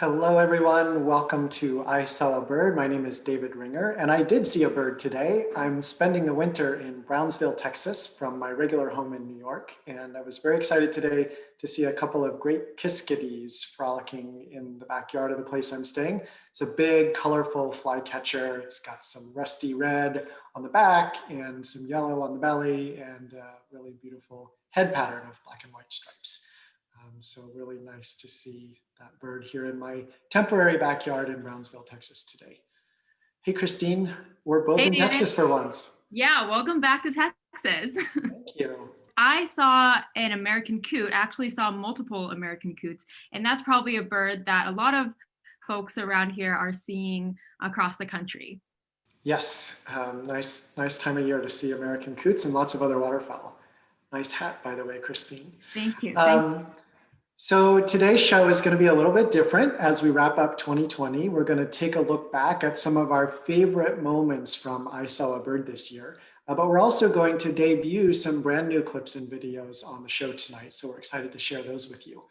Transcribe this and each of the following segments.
Hello, everyone. Welcome to I Saw a Bird. My name is David Ringer, and I did see a bird today. I'm spending the winter in Brownsville, Texas, from my regular home in New York, and I was very excited today to see a couple of great kiskadee frolicking in the backyard of the place I'm staying. It's a big, colorful flycatcher. It's got some rusty red on the back and some yellow on the belly, and a really beautiful head pattern of black and white stripes. So really nice to see that bird here in my temporary backyard in Brownsville, Texas today. Hey, Christine, we're both Hey, in David. Texas for once. Yeah, welcome back to Texas. Thank you. I saw an American coot, actually saw multiple American coots, and that's probably a bird that a lot of folks around here are seeing across the country. Yes, nice time of year to see American coots and lots of other waterfowl. Nice hat, by the way, Christine. Thank you. So today's show is going to be a little bit different. As we wrap up 2020, we're going to take a look back at some of our favorite moments from I Saw a Bird this year. But we're also going to debut some brand new clips and videos on the show tonight. So we're excited to share those with you.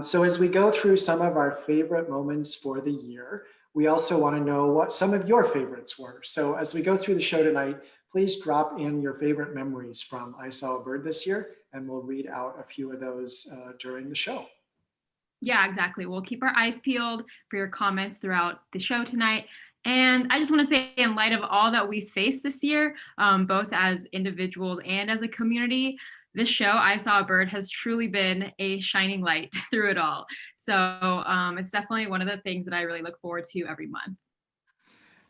So as we go through some of our favorite moments for the year, we also want to know what some of your favorites were. So as we go through the show tonight, please drop in your favorite memories from I Saw a Bird this year, and we'll read out a few of those during the show. Yeah, exactly. We'll keep our eyes peeled for your comments throughout the show tonight. And I just want to say, in light of all that we faced this year, both as individuals and as a community, this show, I Saw a Bird, has truly been a shining light through it all. So it's definitely one of the things that I really look forward to every month.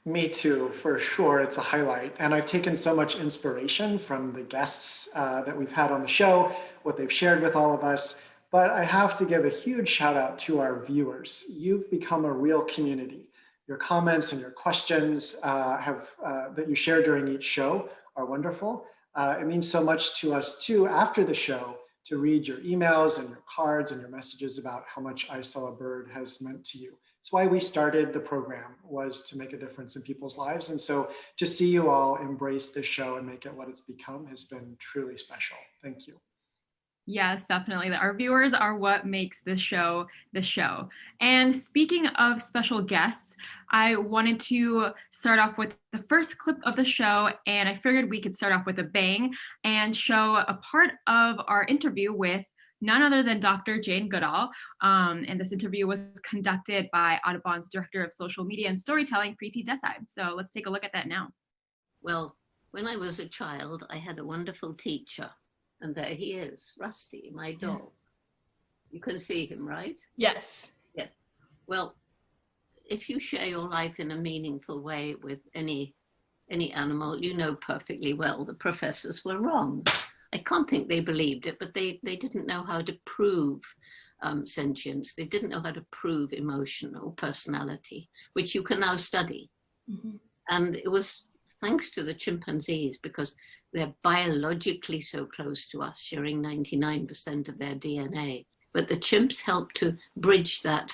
Me too, for sure. It's a highlight. And I've taken so much inspiration from the guests that we've had on the show, what they've shared with all of us. But I have to give a huge shout out to our viewers. You've become a real community. Your comments and your questions that you share during each show are wonderful. It means so much to us too after the show to read your emails and your cards and your messages about how much I Saw a Bird has meant to you. It's why we started the program, was to make a difference in people's lives. And so to see you all embrace this show and make it what it's become has been truly special. Thank you. Yes, definitely. Our viewers are what makes this show the show. And speaking of special guests, I wanted to start off with the first clip of the show, and I figured we could start off with a bang and show a part of our interview with none other than Dr. Jane Goodall. And this interview was conducted by Audubon's Director of Social Media and Storytelling, Preeti Desai. So let's take a look at that now. Well, when I was a child, I had a wonderful teacher. And there he is, Rusty, my dog. You can see him, right? Yes. Yeah. Well, if you share your life in a meaningful way with any animal, you know perfectly well the professors were wrong. I can't think they believed it, but they didn't know how to prove sentience. They didn't know how to prove emotional personality, which you can now study. Mm-hmm. And it was thanks to the chimpanzees, because they're biologically so close to us, sharing 99% of their DNA. But the chimps help to bridge that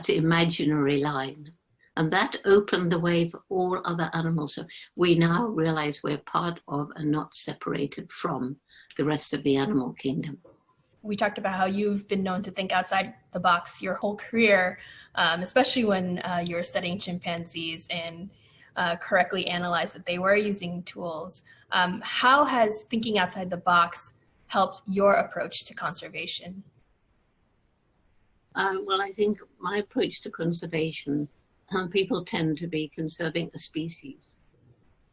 imaginary line. And that opened the way for all other animals. So we now realize we're part of and not separated from the rest of the animal kingdom. We talked about how you've been known to think outside the box your whole career, especially when you were studying chimpanzees and correctly analyzed that they were using tools. How has thinking outside the box helped your approach to conservation? Well, I think my approach to conservation, people tend to be conserving a species.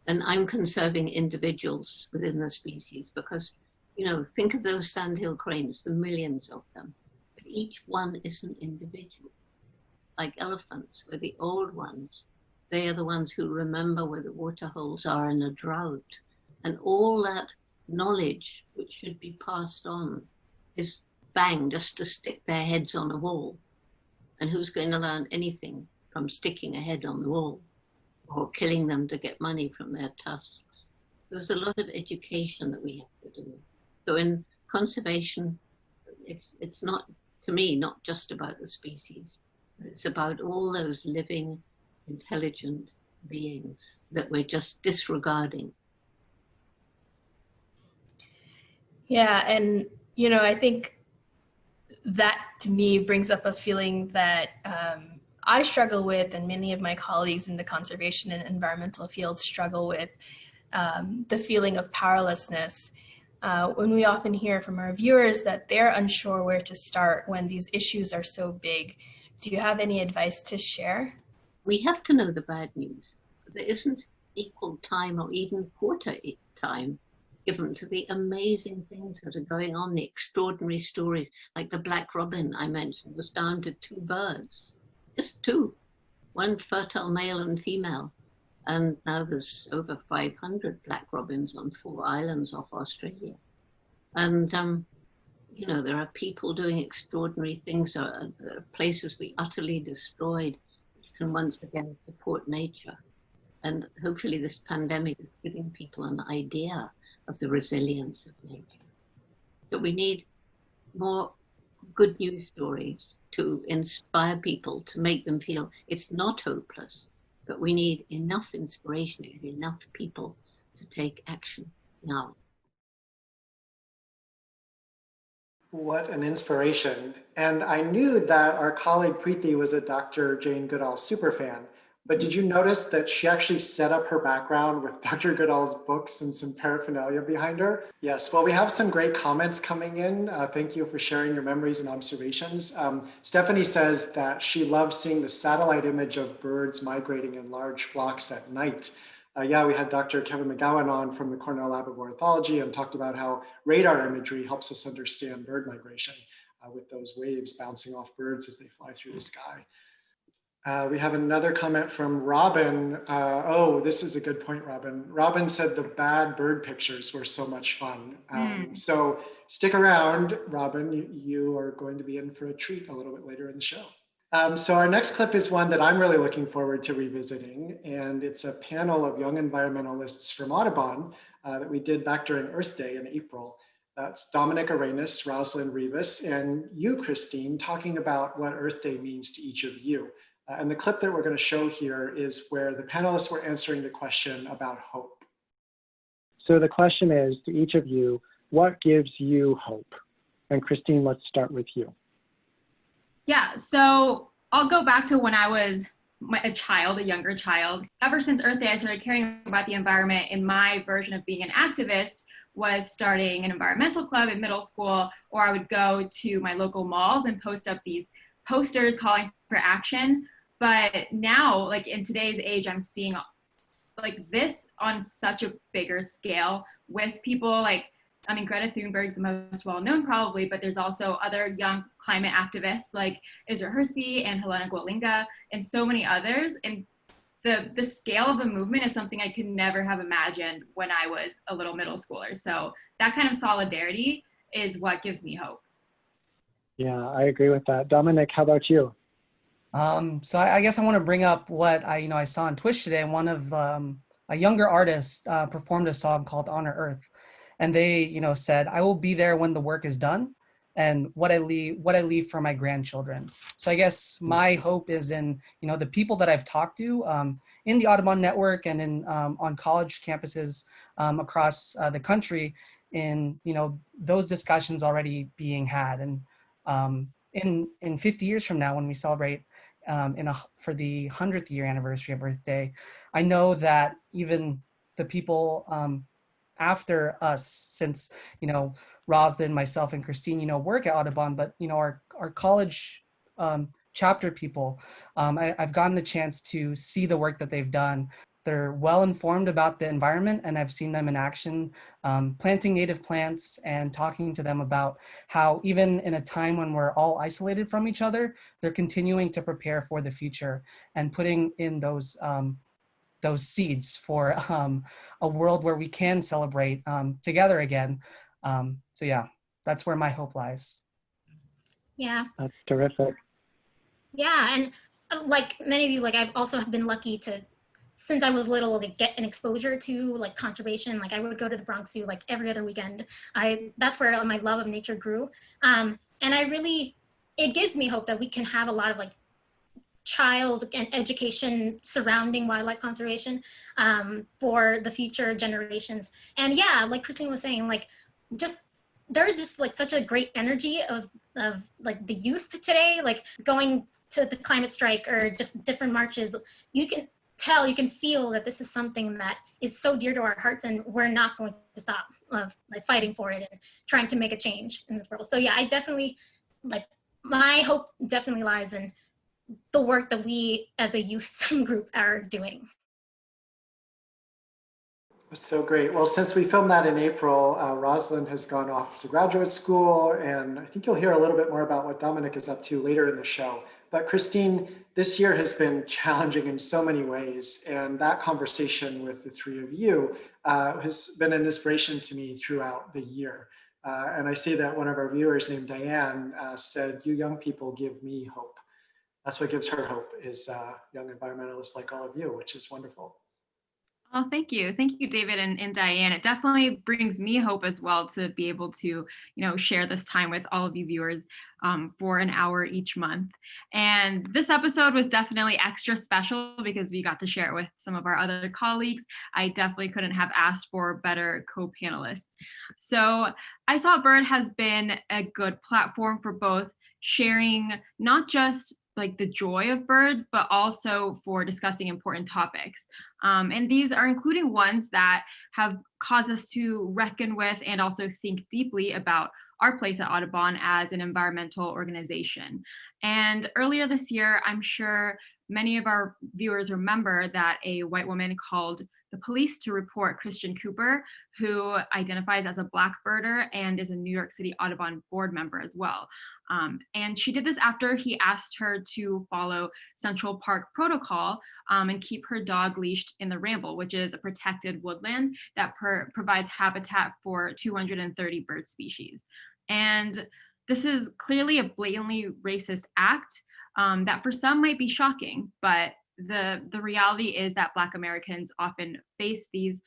And I'm conserving individuals within the species because, you know, think of those sandhill cranes, the millions of them. But each one is an individual. Like elephants, we're the old ones. They are the ones who remember where the water holes are in a drought. And all that knowledge, which should be passed on, is bang, just to stick their heads on a wall. And who's going to learn anything from sticking a head on the wall or killing them to get money from their tusks? There's a lot of education that we have to do. So in conservation, it's not, to me, not just about the species. It's about all those living, intelligent beings that we're just disregarding. Yeah, and you know, I think that to me brings up a feeling that I struggle with, and many of my colleagues in the conservation and environmental fields struggle with, the feeling of powerlessness. When we often hear from our viewers that they're unsure where to start when these issues are so big. Do you have any advice to share? We have to know the bad news. There isn't equal time or even quarter time given to the amazing things that are going on, the extraordinary stories, like the black robin I mentioned was down to 2 birds, just 2, one fertile male and female. And now there's over 500 black robins on 4 islands off Australia. And, you know, there are people doing extraordinary things. There are places we utterly destroyed, which can once again support nature. And hopefully this pandemic is giving people an idea of the resilience of nature. But we need more good news stories to inspire people, to make them feel it's not hopeless, but we need enough inspiration and enough people to take action now. What an inspiration. And I knew that our colleague Preeti was a Dr. Jane Goodall superfan, but did you notice that she actually set up her background with Dr. Goodall's books and some paraphernalia behind her? Yes, well, we have some great comments coming in. Thank you for sharing your memories and observations. Stephanie says that she loves seeing the satellite image of birds migrating in large flocks at night. Yeah, we had Dr. Kevin McGowan on from the Cornell Lab of Ornithology and talked about how radar imagery helps us understand bird migration with those waves bouncing off birds as they fly through the sky. We have another comment from Robin. Oh, this is a good point, Robin. Robin said the bad bird pictures were so much fun. So stick around, Robin. You are going to be in for a treat a little bit later in the show. So our next clip is one that I'm really looking forward to revisiting, and it's a panel of young environmentalists from Audubon that we did back during Earth Day in April. That's Dominic Arenas, Rosalind Rivas, and you, Christine, talking about what Earth Day means to each of you. And the clip that we're going to show here is where the panelists were answering the question about hope. So the question is, to each of you, what gives you hope? And Christine, let's start with you. Yeah, so I'll go back to when I was a younger child. Ever since Earth Day, I started caring about the environment, and my version of being an activist was starting an environmental club in middle school, or I would go to my local malls and post up these posters calling for action. But now, like in today's age, I'm seeing like this on such a bigger scale with people like, I mean, Greta Thunberg's the most well-known probably, but there's also other young climate activists like Isra Hirsi and Helena Gwalinga and so many others. And the scale of the movement is something I could never have imagined when I was a little middle schooler. So that kind of solidarity is what gives me hope. Yeah, I agree with that. Dominic, how about you? So I guess I want to bring up what I saw on Twitch today. One of a younger artist performed a song called Honor Earth. And they, said, I will be there when the work is done and what I leave for my grandchildren. So I guess my hope is in, the people that I've talked to in the Audubon network and in on college campuses across the country in, those discussions already being had. And in 50 years from now, when we celebrate for the 100th year anniversary of Earth Day, I know that even the people after us, since Rosalind, myself, and Christine work at Audubon, but our college chapter people, I've gotten a chance to see the work that they've done. They're well informed about the environment, and I've seen them in action, planting native plants and talking to them about how even in a time when we're all isolated from each other, they're continuing to prepare for the future and putting in those seeds for a world where we can celebrate together again. So yeah, that's where my hope lies. Yeah. That's terrific. Yeah, and like many of you, like I've also been lucky to, since I was little, to get an exposure to like conservation. Like I would go to the Bronx Zoo like every other weekend. That's where my love of nature grew. And it gives me hope that we can have a lot of like child and education surrounding wildlife conservation for the future generations. And yeah, like Christine was saying, like there's just like such a great energy of of like the youth today, like going to the climate strike or just different marches, you can tell, you can feel that this is something that is so dear to our hearts, and we're not going to stop like fighting for it and trying to make a change in this world. So yeah, I definitely, like, my hope definitely lies in the work that we as a youth group are doing. So great. Well, since we filmed that in April, Rosalind has gone off to graduate school, and I think you'll hear a little bit more about what Dominic is up to later in the show. But Christine, this year has been challenging in so many ways, and that conversation with the three of you has been an inspiration to me throughout the year. And I see that one of our viewers named Diane said, "You young people give me hope." That's what gives her hope, is young environmentalists like all of you, which is wonderful. Oh, thank you. Thank you, David and Diane. It definitely brings me hope as well to be able to, share this time with all of you viewers for an hour each month. And this episode was definitely extra special because we got to share it with some of our other colleagues. I definitely couldn't have asked for better co-panelists. So I Saw a Bird has been a good platform for both sharing not just like the joy of birds, but also for discussing important topics. And these are including ones that have caused us to reckon with and also think deeply about our place at Audubon as an environmental organization. And earlier this year, I'm sure many of our viewers remember that a white woman called the police to report Christian Cooper, who identifies as a Black birder and is a New York City Audubon board member as well. And she did this after he asked her to follow Central Park protocol and keep her dog leashed in the Ramble, which is a protected woodland that provides habitat for 230 bird species. And this is clearly a blatantly racist act that for some might be shocking, but the reality is that Black Americans often face these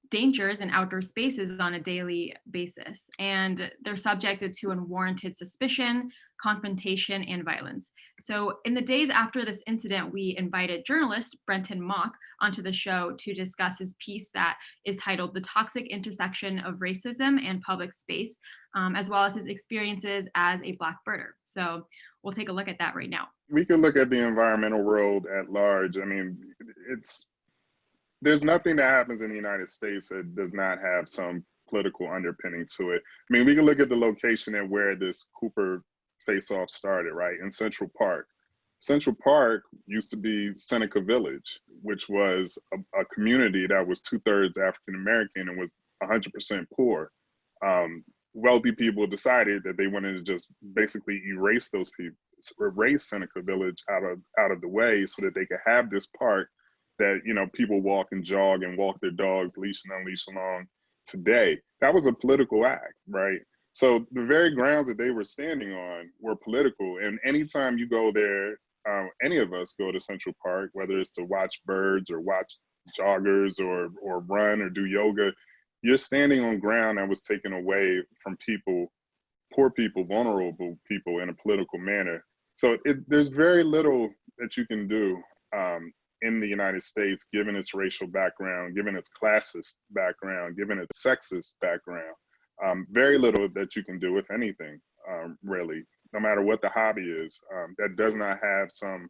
dangers in outdoor spaces on a daily basis, and they're subjected to unwarranted suspicion, confrontation, and violence. So in the days after this incident, we invited journalist Brenton Mock onto the show to discuss his piece that is titled "The Toxic Intersection of Racism and Public Space," as well as his experiences as a Black birder. So we'll take a look at that right now. We can look at the environmental world at large. I mean, there's nothing that happens in the United States that does not have some political underpinning to it. I mean, we can look at the location and where this Cooper face-off started, right? In Central Park. Central Park used to be Seneca Village, which was a community that was 2/3 African-American and was 100% poor. Wealthy people decided that they wanted to just basically erase those people, erase Seneca Village out of the way so that they could have this park that, people walk and jog and walk their dogs, leash and unleash along today. That was a political act, right? So the very grounds that they were standing on were political. And anytime you go there, any of us go to Central Park, whether it's to watch birds or watch joggers or run or do yoga, you're standing on ground that was taken away from people, poor people, vulnerable people, in a political manner. So there's very little that you can do in the United States, given its racial background, given its classist background, given its sexist background. Very little that you can do, if anything, really, no matter what the hobby is, that does not have some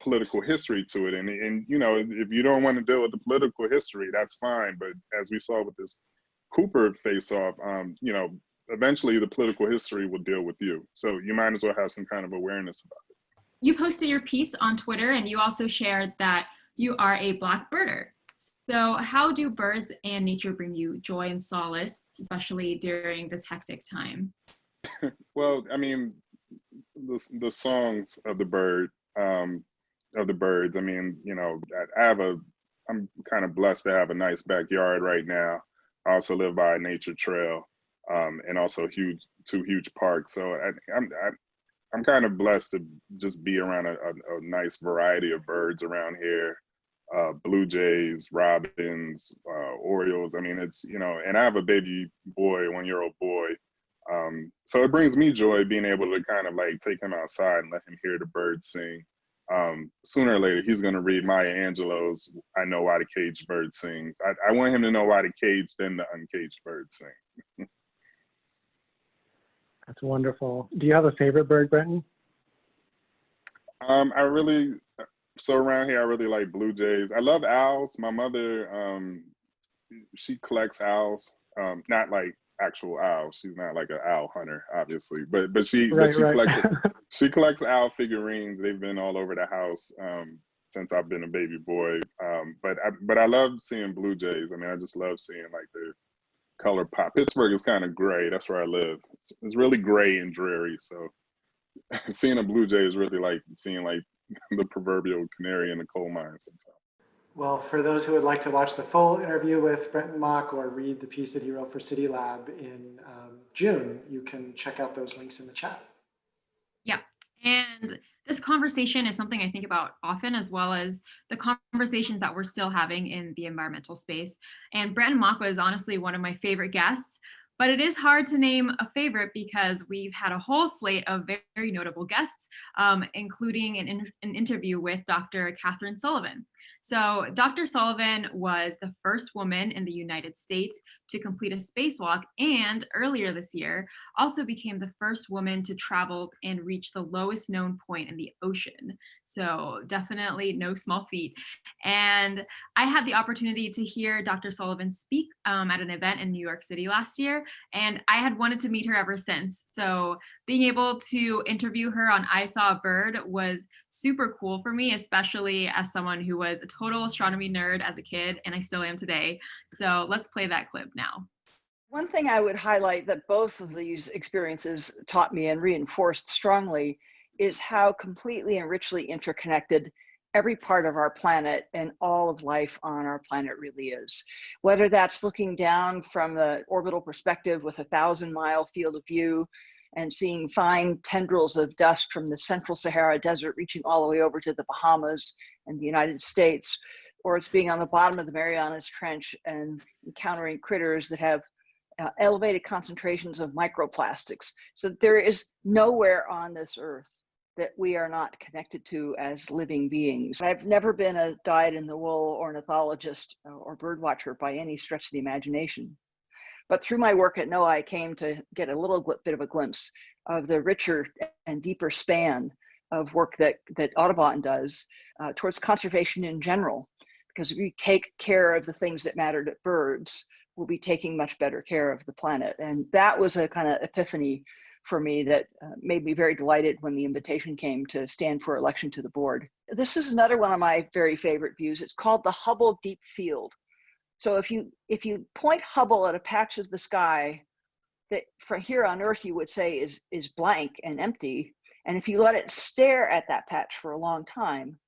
political history to it. And if you don't want to deal with the political history, that's fine. But as we saw with this Cooper face-off, eventually the political history will deal with you. So you might as well have some kind of awareness about it. You posted your piece on Twitter, and you also shared that you are a Black birder. So how do birds and nature bring you joy and solace, especially during this hectic time? Well, I mean, the songs of the birds. I mean, I'm kind of blessed to have a nice backyard right now. I also live by a nature trail, and also two huge parks. So I'm kind of blessed to just be around a nice variety of birds around here. Blue jays, robins, orioles. I mean, it's, and I have a baby boy, 1-year-old boy. So it brings me joy being able to kind of like take him outside and let him hear the birds sing. Sooner or later, he's going to read Maya Angelou's "I Know Why the Caged Bird Sings." I want him to know why the caged and the uncaged bird sing. That's wonderful. Do you have a favorite bird, Brenton? So around here, I really like blue jays. I love owls. My mother, she collects owls, not like actual owls. She's not like an owl hunter, obviously, but she Right. collects she collects owl figurines. They've been all over the house since I've been a baby boy. But I love seeing blue jays. I mean, I just love seeing like the color pop. Pittsburgh is kind of gray. That's where I live. It's really gray and dreary. So seeing a blue jay is really like seeing like the proverbial canary in the coal mine sometimes. Well, for those who would like to watch the full interview with Brenton Mock or read the piece that he wrote for City Lab in June, you can check out those links in the chat. Yeah, and this conversation is something I think about often, as well as the conversations that we're still having in the environmental space. And Brenton Mock was honestly one of my favorite guests, but it is hard to name a favorite because we've had a whole slate of very notable guests, including an interview with Dr. Catherine Sullivan. So Dr. Sullivan was the first woman in the United States to complete a spacewalk, and earlier this year also became the first woman to travel and reach the lowest known point in the ocean. So definitely no small feat. And I had the opportunity to hear Dr. Sullivan speak at an event in New York City last year, and I had wanted to meet her ever since. So being able to interview her on I Saw a Bird was super cool for me, especially as someone who was a total astronomy nerd as a kid, and I still am today. So let's play that clip now. One thing I would highlight that both of these experiences taught me and reinforced strongly is how completely and richly interconnected every part of our planet and all of life on our planet really is. Whether that's looking down from the orbital perspective with a 1,000-mile field of view and seeing fine tendrils of dust from the central Sahara Desert reaching all the way over to the Bahamas and the United States, or it's being on the bottom of the Marianas Trench and encountering critters that have elevated concentrations of microplastics. So there is nowhere on this earth that we are not connected to as living beings. I've never been a dyed-in-the-wool ornithologist or bird watcher by any stretch of the imagination. But through my work at NOAA, I came to get a little bit of a glimpse of the richer and deeper span of work that Audubon does towards conservation in general. Because if we take care of the things that matter to birds, we'll be taking much better care of the planet. And that was a kind of epiphany for me that made me very delighted when the invitation came to stand for election to the board. This is another one of my very favorite views. It's called the Hubble Deep Field. So if you point Hubble at a patch of the sky that from here on Earth you would say is blank and empty, and if you let it stare at that patch for a long time,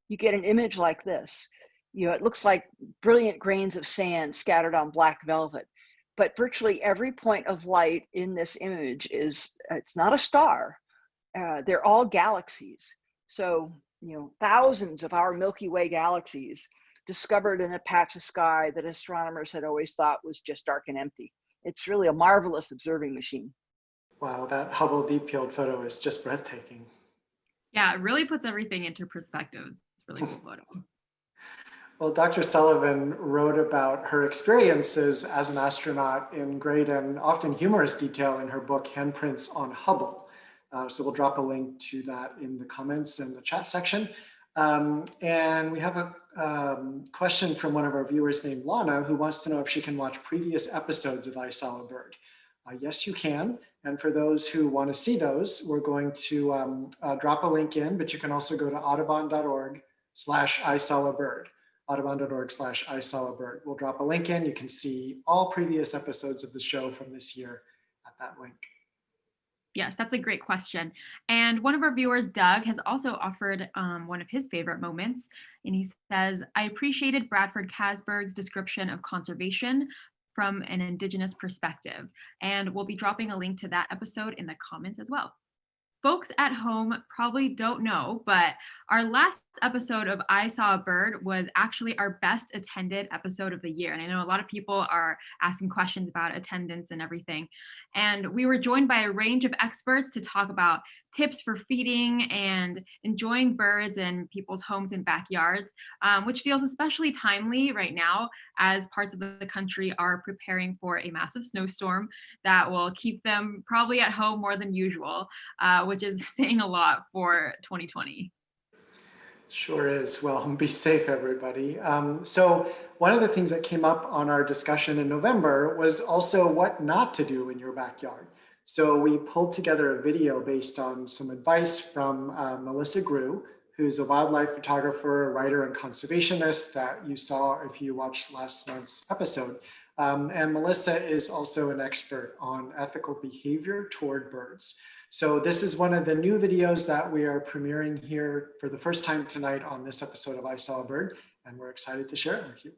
you get an image like this. You know, it looks like brilliant grains of sand scattered on black velvet. But virtually every point of light in this image it's not a star. They're all galaxies. So, you know, thousands of our Milky Way galaxies discovered in a patch of sky that astronomers had always thought was just dark and empty. It's really a marvelous observing machine. Wow, that Hubble Deep Field photo is just breathtaking. Yeah, it really puts everything into perspective. It's a really cool photo. Well, Dr. Sullivan wrote about her experiences as an astronaut in great and often humorous detail in her book, Handprints on Hubble. So we'll drop a link to that in the comments and the chat section. And we have a question from one of our viewers named Lana, who wants to know if she can watch previous episodes of I Saw a Bird. Yes, you can. And for those who want to see those, we're going to drop a link in, but you can also go to audubon.org/isawabird. audubon.org/isawabird. We'll drop a link in. You can see all previous episodes of the show from this year at that link. Yes, that's a great question. And one of our viewers, Doug, has also offered one of his favorite moments. And he says, I appreciated Bradford Kasberg's description of conservation from an Indigenous perspective. And we'll be dropping a link to that episode in the comments as well. Folks at home probably don't know, but our last episode of I Saw a Bird was actually our best attended episode of the year. And I know a lot of people are asking questions about attendance and everything. And we were joined by a range of experts to talk about tips for feeding and enjoying birds in people's homes and backyards, which feels especially timely right now as parts of the country are preparing for a massive snowstorm that will keep them probably at home more than usual, which is saying a lot for 2020. Sure is. Well, be safe, everybody. So one of the things that came up on our discussion in November was also what not to do in your backyard. So we pulled together a video based on some advice from Melissa Grew, who's a wildlife photographer, writer, and conservationist that you saw if you watched last month's episode. And Melissa is also an expert on ethical behavior toward birds. So this is one of the new videos that we are premiering here for the first time tonight on this episode of I Saw a Bird, and we're excited to share it with you.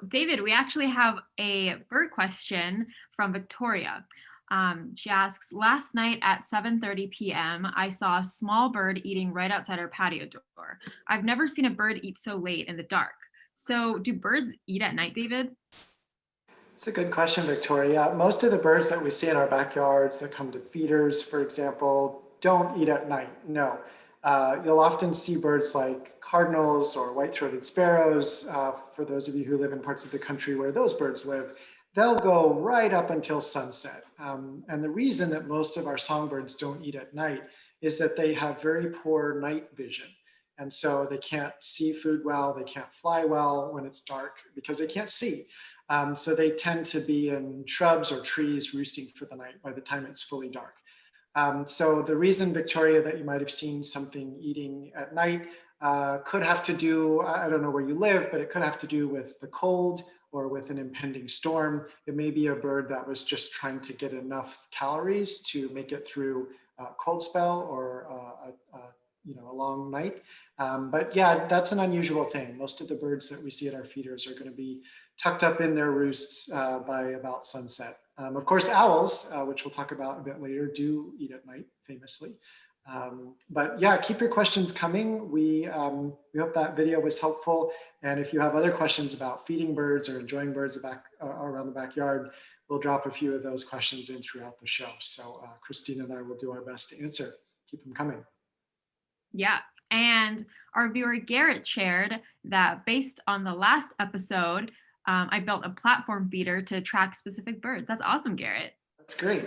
David, we actually have a bird question from Victoria. She asks, last night at 7:30 p.m., I saw a small bird eating right outside our patio door. I've never seen a bird eat so late in the dark. So do birds eat at night, David? It's a good question, Victoria. Most of the birds that we see in our backyards that come to feeders, for example, don't eat at night, no. You'll often see birds like cardinals or white-throated sparrows. For those of you who live in parts of the country where those birds live, they'll go right up until sunset. And the reason that most of our songbirds don't eat at night is that they have very poor night vision. And so they can't see food well, they can't fly well when it's dark because they can't see. So they tend to be in shrubs or trees roosting for the night by the time it's fully dark. So the reason, Victoria, that you might have seen something eating at night could have to do, I don't know where you live, but it could have to do with the cold or with an impending storm. It may be a bird that was just trying to get enough calories to make it through a cold spell or a long night. But yeah, that's an unusual thing. Most of the birds that we see at our feeders are going to be tucked up in their roosts by about sunset. Of course, owls, which we'll talk about a bit later, do eat at night, famously. But yeah, keep your questions coming. We hope that video was helpful. And if you have other questions about feeding birds or enjoying birds around the backyard, we'll drop a few of those questions in throughout the show. So Christine and I will do our best to answer. Keep them coming. Yeah. And our viewer Garrett shared that based on the last episode, I built a platform feeder to track specific birds. That's awesome, Garrett. That's great.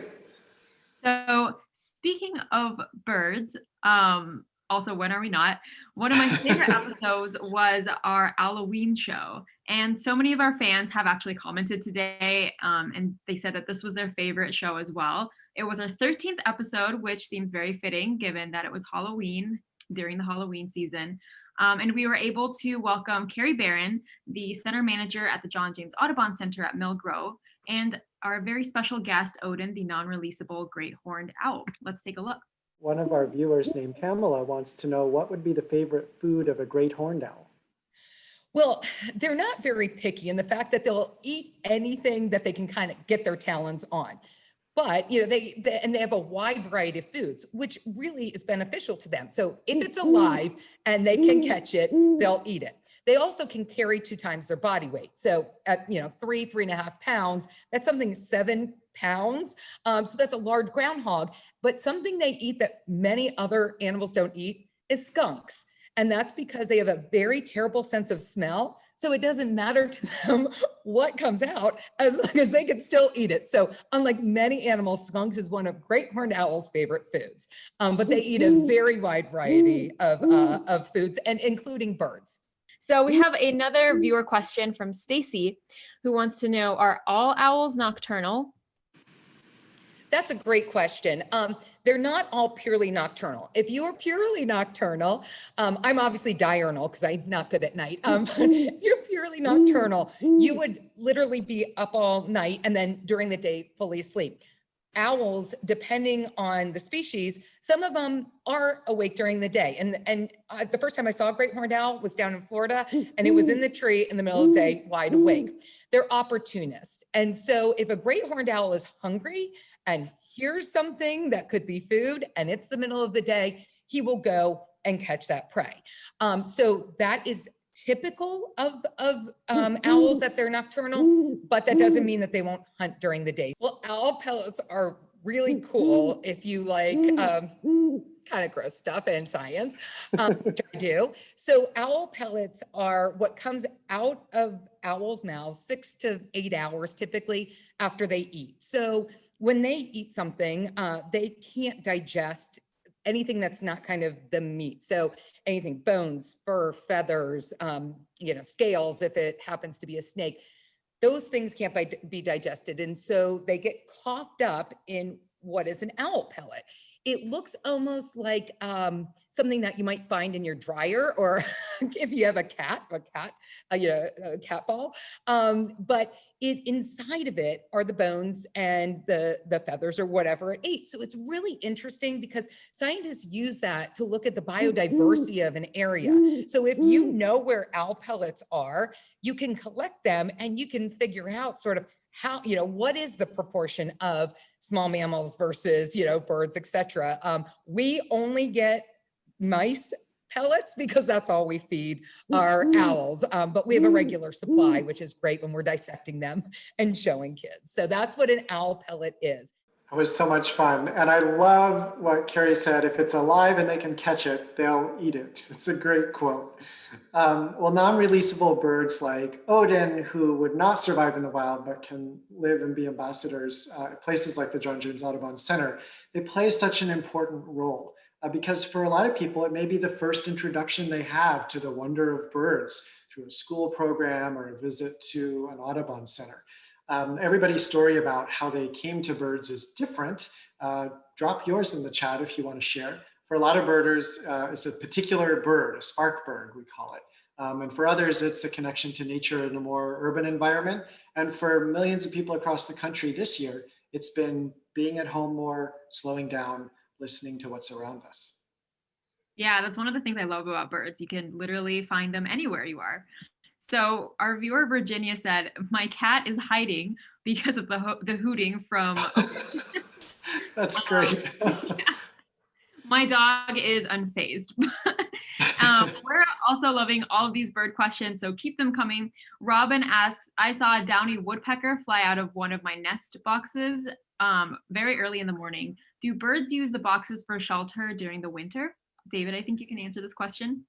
So speaking of birds, also when are we not? One of my favorite episodes was our Halloween show. And so many of our fans have actually commented today, and they said that this was their favorite show as well. It was our 13th episode, which seems very fitting given that it was Halloween during the Halloween season. And we were able to welcome Carrie Barron, the center manager at the John James Audubon Center at Mill Grove, and our very special guest, Odin, the non-releasable great horned owl. Let's take a look. One of our viewers named Pamela wants to know what would be the favorite food of a great horned owl? Well, they're not very picky in the fact that they'll eat anything that they can kind of get their talons on. But, they have a wide variety of foods, which really is beneficial to them. So if it's alive and they can catch it, they'll eat it. They also can carry 2 times their body weight. So at 3.5 pounds, that's something 7 pounds. So that's a large groundhog. But something they eat that many other animals don't eat is skunks. And that's because they have a very terrible sense of smell. So it doesn't matter to them what comes out as long as they can still eat it. So unlike many animals, skunks is one of great horned owl's favorite foods. But they eat a very wide variety of foods, and including birds. So we have another viewer question from Stacy, who wants to know, are all owls nocturnal? That's a great question. They're not all purely nocturnal. If you are purely nocturnal, I'm obviously diurnal because I'm not good at night. But if you're purely nocturnal, you would literally be up all night and then during the day fully asleep. Owls, depending on the species, some of them are awake during the day. And the first time I saw a great horned owl was down in Florida, and it was in the tree in the middle of the day, wide awake. They're opportunists. And so if a great horned owl is hungry and here's something that could be food and it's the middle of the day, he will go and catch that prey. So that is typical of owls, that they're nocturnal, but that doesn't mean that they won't hunt during the day. Well, owl pellets are really cool if you like kind of gross stuff and science, which I do. So owl pellets are what comes out of owls' mouths 6 to 8 hours typically after they eat. So when they eat something, they can't digest anything that's not kind of the meat. So anything, bones, fur, feathers, scales, if it happens to be a snake, those things can't be digested. And so they get coughed up in what is an owl pellet. It looks almost like something that you might find in your dryer, or if you have a cat ball. But inside of it are the bones and the feathers or whatever it ate. So it's really interesting because scientists use that to look at the biodiversity of an area. So if you know where owl pellets are, you can collect them and you can figure out sort of how, what is the proportion of small mammals versus, birds, etc. We only get mice pellets because that's all we feed our owls. But we have a regular supply, which is great when we're dissecting them and showing kids. So that's what an owl pellet is. It was so much fun. And I love what Carrie said, if it's alive and they can catch it, they'll eat it. It's a great quote. Well, non-releasable birds like Odin, who would not survive in the wild, but can live and be ambassadors at places like the John James Audubon Center, they play such an important role. Because for a lot of people, it may be the first introduction they have to the wonder of birds through a school program or a visit to an Audubon Center. Everybody's story about how they came to birds is different. Drop yours in the chat if you want to share. For a lot of birders, it's a particular bird, a spark bird, we call it. And for others, it's a connection to nature in a more urban environment. And for millions of people across the country this year, it's been being at home more, slowing down, listening to what's around us. Yeah, that's one of the things I love about birds. You can literally find them anywhere you are. So our viewer Virginia said, my cat is hiding because of the hooting from... That's great. Yeah. My dog is unfazed. We're also loving all of these bird questions, so keep them coming. Robin asks, I saw a downy woodpecker fly out of one of my nest boxes very early in the morning. Do birds use the boxes for shelter during the winter? David, I think you can answer this question.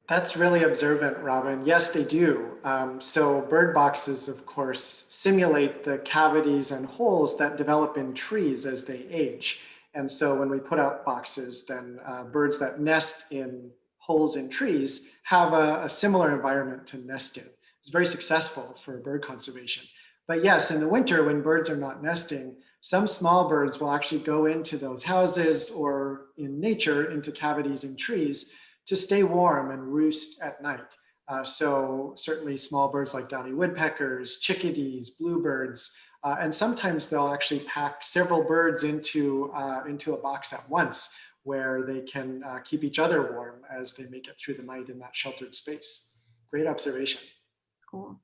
That's really observant, Robin. Yes, they do. So bird boxes, of course, simulate the cavities and holes that develop in trees as they age. And so when we put out boxes, then birds that nest in holes in trees have a similar environment to nest in. It's very successful for bird conservation. But yes, in the winter, when birds are not nesting, some small birds will actually go into those houses or in nature into cavities in trees to stay warm and roost at night. So certainly small birds like downy woodpeckers, chickadees, bluebirds, and sometimes they'll actually pack several birds into a box at once where they can keep each other warm as they make it through the night in that sheltered space. Great observation. Cool.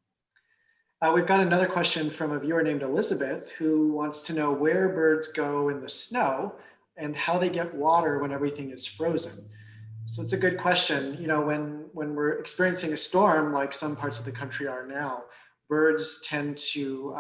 We've got another question from a viewer named Elizabeth who wants to know where birds go in the snow and how they get water when everything is frozen. So it's a good question. You know, when we're experiencing a storm, like some parts of the country are now, birds tend to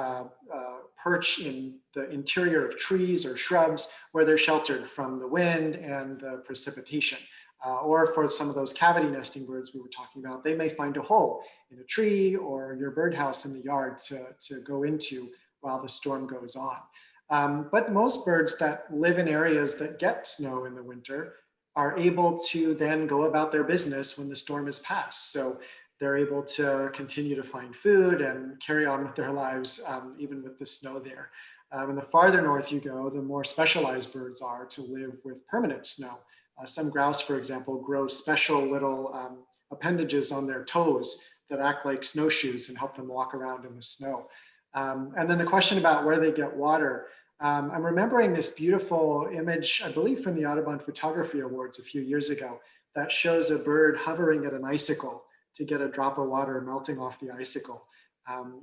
perch in the interior of trees or shrubs where they're sheltered from the wind and the precipitation. Or for some of those cavity nesting birds we were talking about, they may find a hole in a tree or your birdhouse in the yard to go into while the storm goes on. But most birds that live in areas that get snow in the winter are able to then go about their business when the storm is past. So they're able to continue to find food and carry on with their lives, even with the snow there. And the farther north you go, the more specialized birds are to live with permanent snow. Some grouse, for example, grow special little appendages on their toes that act like snowshoes and help them walk around in the snow. And then the question about where they get water, I'm remembering this beautiful image, I believe from the Audubon Photography Awards a few years ago, that shows a bird hovering at an icicle to get a drop of water melting off the icicle.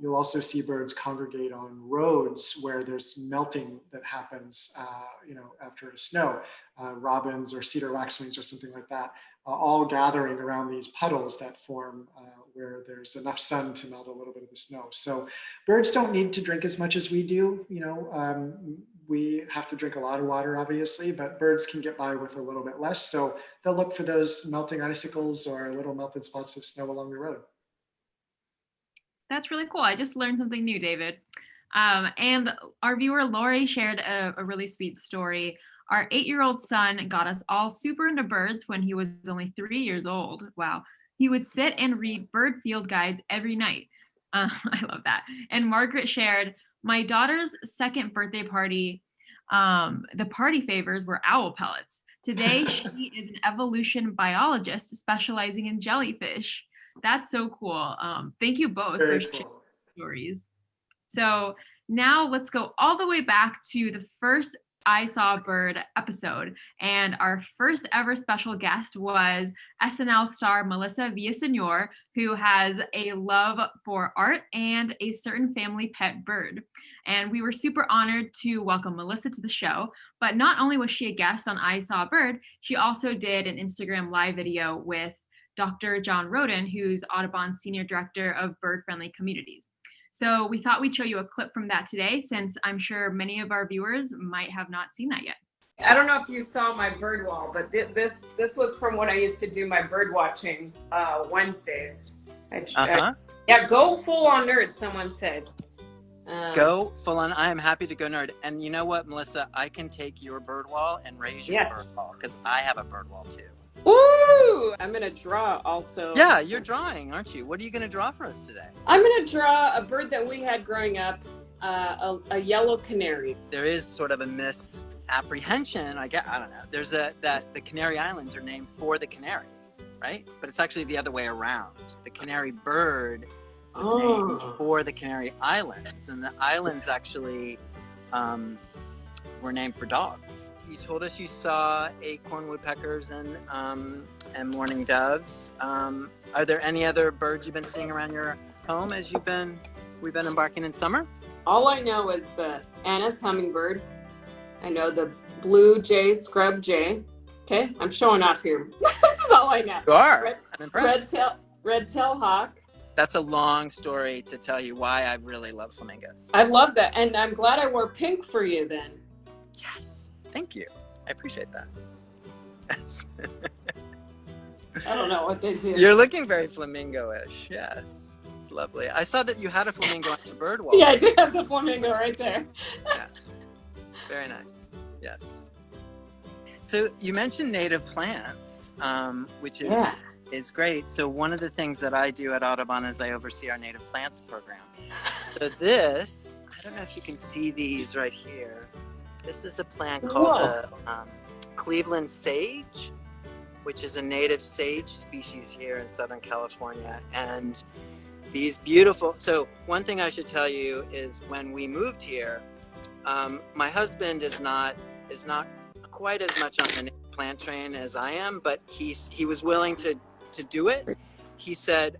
You'll also see birds congregate on roads where there's melting that happens, after a snow. Robins or cedar waxwings or something like that, all gathering around these puddles that form where there's enough sun to melt a little bit of the snow. So birds don't need to drink as much as we do. We have to drink a lot of water, obviously, but birds can get by with a little bit less. So they'll look for those melting icicles or little melted spots of snow along the road. That's really cool. I just learned something new, David. And our viewer Lori shared a really sweet story. Our 8-year-old son got us all super into birds when he was only 3 years old. Wow. He would sit and read bird field guides every night. I love that. And Margaret shared, my daughter's second birthday party, the party favors were owl pellets. Today, she is an evolution biologist specializing in jellyfish. That's so cool. Thank you both for sharing stories. So now let's go all the way back to the first I Saw a Bird episode. And our first ever special guest was SNL star Melissa Villaseñor, who has a love for art and a certain family pet bird. And we were super honored to welcome Melissa to the show. But not only was she a guest on I Saw a Bird, she also did an Instagram live video with Dr. John Roden, who's Audubon's Senior Director of Bird-Friendly Communities. So we thought we'd show you a clip from that today, since I'm sure many of our viewers might have not seen that yet. I don't know if you saw my bird wall, but this was from when I used to do my bird watching Wednesdays. Yeah, go full on nerd, someone said. Go full on. I am happy to go nerd. And you know what, Melissa? I can take your bird wall and raise your bird wall, because I have a bird wall too. Ooh! I'm gonna draw also. Yeah, you're drawing, aren't you? What are you gonna draw for us today? I'm gonna draw a bird that we had growing up, a yellow canary. There is sort of a misapprehension. I don't know. There's that the Canary Islands are named for the canary, right? But it's actually the other way around. The canary bird was named for the Canary Islands, and the islands actually were named for dogs. You told us you saw acorn woodpeckers and mourning doves. Are there any other birds you've been seeing around your home as we've been embarking in summer? All I know is the Anna's hummingbird. I know the blue jay, scrub jay. Okay, I'm showing off here. This is all I know. You are. I'm impressed. Red-tailed hawk. That's a long story to tell you why I really love flamingos. I love that, and I'm glad I wore pink for you then. Yes. Thank you. I appreciate that. I don't know what they do. You're looking very flamingo-ish. Yes. It's lovely. I saw that you had a flamingo on your bird wall. Yeah, I do have the flamingo right there. Yeah. Very nice. Yes. So you mentioned native plants, which is great. So one of the things that I do at Audubon is I oversee our native plants program. So this, I don't know if you can see these right here. This is a plant called the Cleveland sage, which is a native sage species here in Southern California. And these beautiful, so one thing I should tell you is when we moved here, my husband is not quite as much on the native plant train as I am, but he was willing to do it. He said,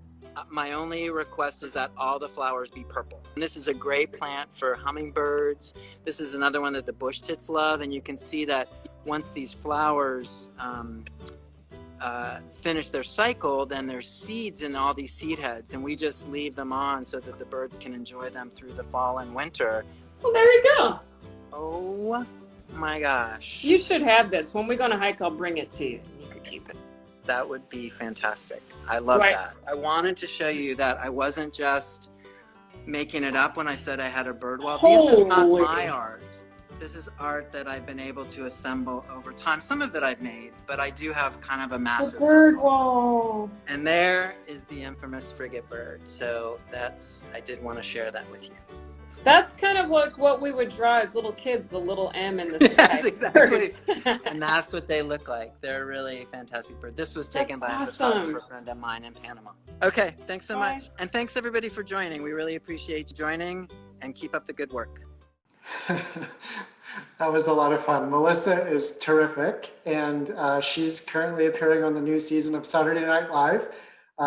my only request is that all the flowers be purple. And this is a great plant for hummingbirds. This is another one that the bush tits love. And you can see that once these flowers finish their cycle, then there's seeds in all these seed heads, and we just leave them on so that the birds can enjoy them through the fall and winter. Well, there you go. Oh my gosh. You should have this. When we go on a hike, I'll bring it to you. You could keep it. That would be fantastic. I love that. I wanted to show you that I wasn't just making it up when I said I had a bird wall. This is not my art. This is art that I've been able to assemble over time. Some of it I've made, but I do have kind of a massive bird wall. And there is the infamous frigate bird. So I did want to share that with you. That's kind of like what we would draw as little kids, the little M in the sky. Yes, exactly. And that's what they look like. They're really a fantastic bird. This was taken by a photographer friend of mine in Panama. Okay, thanks so much. And thanks everybody for joining. We really appreciate you joining, and keep up the good work. That was a lot of fun. Melissa is terrific, and she's currently appearing on the new season of Saturday Night Live.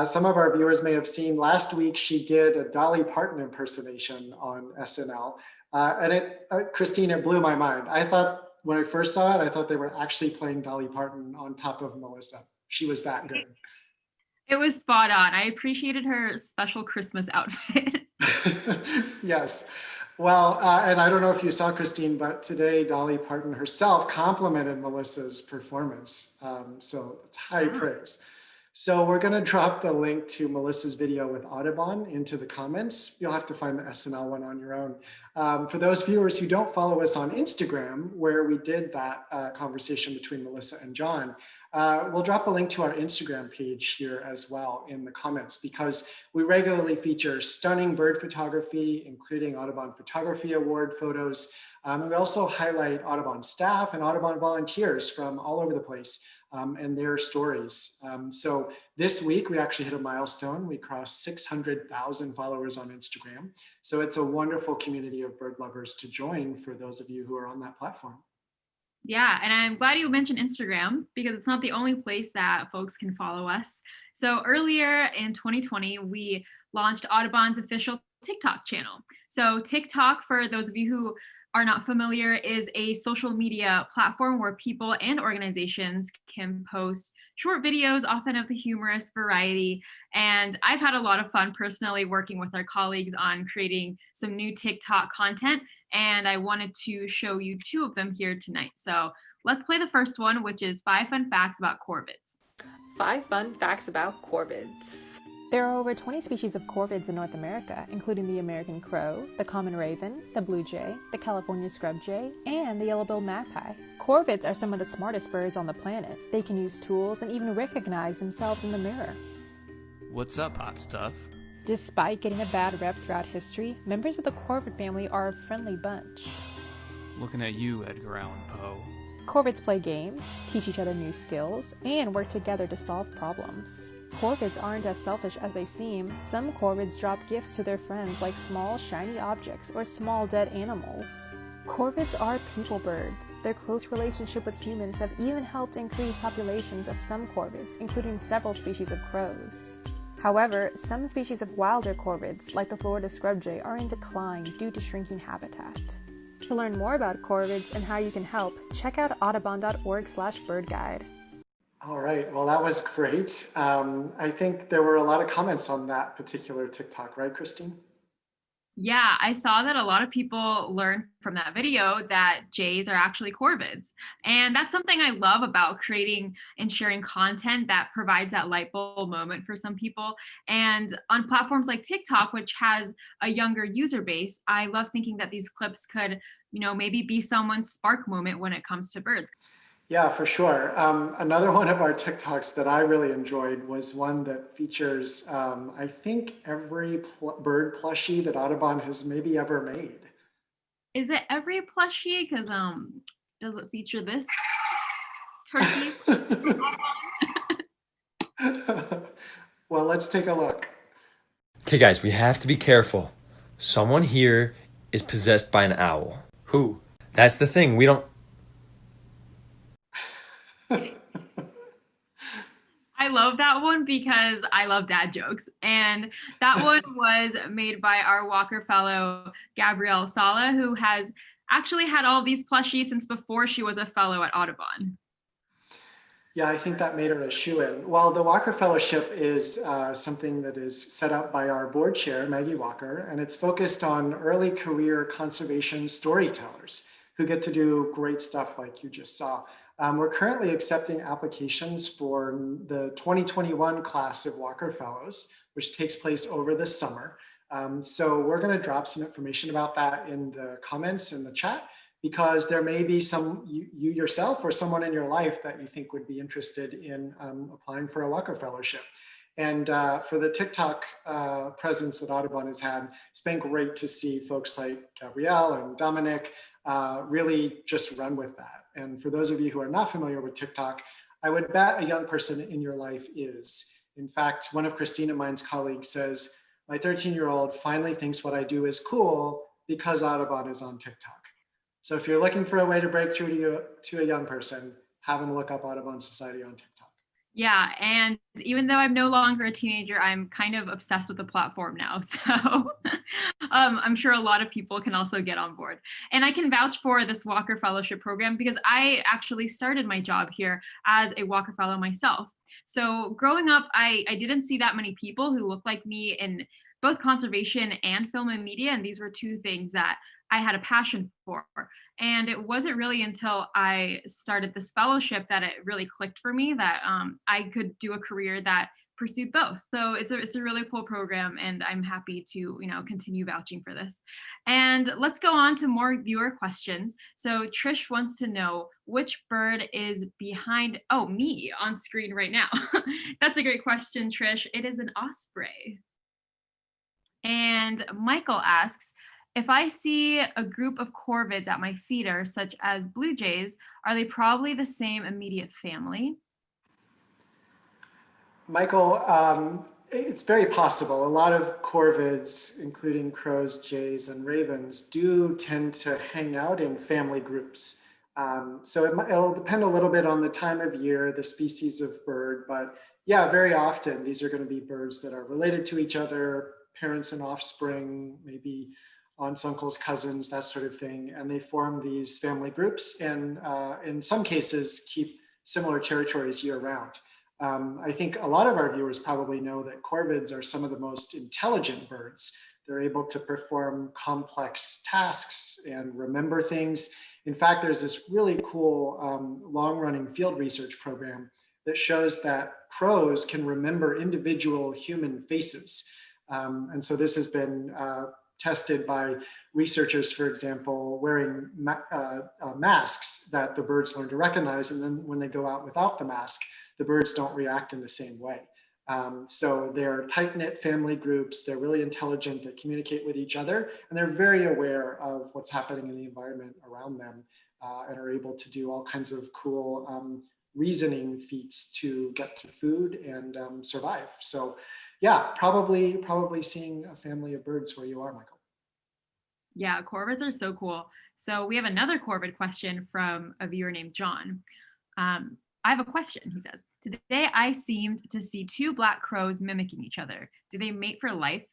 Some of our viewers may have seen last week she did a Dolly Parton impersonation on SNL. And Christine, it blew my mind. I thought when I first saw it, I thought they were actually playing Dolly Parton on top of Melissa. She was that good. It was spot on. I appreciated her special Christmas outfit. Yes. Well, and I don't know if you saw, Christine, but today Dolly Parton herself complimented Melissa's performance. So it's high praise. So we're going to drop the link to Melissa's video with Audubon into the comments. You'll have to find the SNL one on your own. For those viewers who don't follow us on Instagram, where we did that conversation between Melissa and John, we'll drop a link to our Instagram page here as well in the comments, because we regularly feature stunning bird photography, including Audubon Photography Award photos. We also highlight Audubon staff and Audubon volunteers from all over the place and their stories. So this week we actually hit a milestone. We crossed 600,000 followers on Instagram. So it's a wonderful community of bird lovers to join for those of you who are on that platform. Yeah, and I'm glad you mentioned Instagram, because it's not the only place that folks can follow us. So earlier in 2020, we launched Audubon's official TikTok channel. So TikTok, for those of you who are not familiar, is a social media platform where people and organizations can post short videos, often of the humorous variety. And I've had a lot of fun personally working with our colleagues on creating some new TikTok content. And I wanted to show you 2 of them here tonight. So let's play the first one, which is 5 fun facts about corvids. 5 fun facts about corvids. There are over 20 species of corvids in North America, including the American crow, the common raven, the blue jay, the California scrub jay, and the yellow-billed magpie. Corvids are some of the smartest birds on the planet. They can use tools and even recognize themselves in the mirror. What's up, hot stuff? Despite getting a bad rep throughout history, members of the corvid family are a friendly bunch. Looking at you, Edgar Allan Poe. Corvids play games, teach each other new skills, and work together to solve problems. Corvids aren't as selfish as they seem. Some corvids drop gifts to their friends, like small shiny objects or small dead animals. Corvids are people birds. Their close relationship with humans have even helped increase populations of some corvids, including several species of crows. However, some species of wilder corvids, like the Florida scrub jay, are in decline due to shrinking habitat. To learn more about corvids and how you can help, check out audubon.org/birdguide. All right, well, that was great. I think there were a lot of comments on that particular TikTok, right, Christine? Yeah, I saw that a lot of people learned from that video that jays are actually corvids. And that's something I love about creating and sharing content that provides that light bulb moment for some people. And on platforms like TikTok, which has a younger user base, I love thinking that these clips could, maybe be someone's spark moment when it comes to birds. Yeah, for sure. Another one of our TikToks that I really enjoyed was one that features, I think, every bird plushie that Audubon has maybe ever made. Is it every plushie? Because does it feature this turkey? Well, let's take a look. Okay, guys, we have to be careful. Someone here is possessed by an owl. Who? That's the thing. We don't. I love that one because I love dad jokes. And that one was made by our Walker Fellow, Gabrielle Sala, who has actually had all these plushies since before she was a fellow at Audubon. Yeah, I think that made her a shoo-in. Well, the Walker Fellowship is something that is set up by our board chair, Maggie Walker, and it's focused on early career conservation storytellers who get to do great stuff like you just saw. We're currently accepting applications for the 2021 class of Walker Fellows, which takes place over the summer. So we're going to drop some information about that in the comments in the chat, because there may be some, you yourself or someone in your life that you think would be interested in applying for a Walker Fellowship. And for the TikTok presence that Audubon has had, it's been great to see folks like Gabrielle and Dominic really just run with that. And for those of you who are not familiar with TikTok, I would bet a young person in your life is. In fact, one of Christina Mine's colleagues says, my 13-year-old finally thinks what I do is cool because Audubon is on TikTok. So if you're looking for a way to break through to a young person, have them look up Audubon Society on TikTok. Yeah, and even though I'm no longer a teenager, I'm kind of obsessed with the platform now. So I'm sure a lot of people can also get on board. And I can vouch for this Walker Fellowship program because I actually started my job here as a Walker Fellow myself. So growing up, I didn't see that many people who looked like me in both conservation and film and media. And these were two things that I had a passion for. And it wasn't really until I started this fellowship that it really clicked for me that I could do a career that pursued both. So it's a really cool program, and I'm happy to continue vouching for this. And let's go on to more viewer questions. So Trish wants to know which bird is behind me on screen right now. That's a great question, Trish. It is an osprey. And Michael asks, if I see a group of corvids at my feeder, such as blue jays, are they probably the same immediate family? Michael, it's very possible. A lot of corvids, including crows, jays, and ravens, do tend to hang out in family groups. So it'll depend a little bit on the time of year, the species of bird, but yeah, very often these are going to be birds that are related to each other, parents and offspring, maybe aunts, uncles, cousins, that sort of thing. And they form these family groups and in some cases keep similar territories year round. I think a lot of our viewers probably know that corvids are some of the most intelligent birds. They're able to perform complex tasks and remember things. In fact, there's this really cool long-running field research program that shows that crows can remember individual human faces. And so this has been tested by researchers, for example, wearing masks that the birds learn to recognize. And then when they go out without the mask, the birds don't react in the same way. So they're tight-knit family groups. They're really intelligent. They communicate with each other, and they're very aware of what's happening in the environment around them and are able to do all kinds of cool reasoning feats to get to food and survive. So yeah, probably seeing a family of birds where you are, Michael. Yeah, corvids are so cool. So we have another corvid question from a viewer named John. I have a question, he says. Today I seemed to see two black crows mimicking each other. Do they mate for life?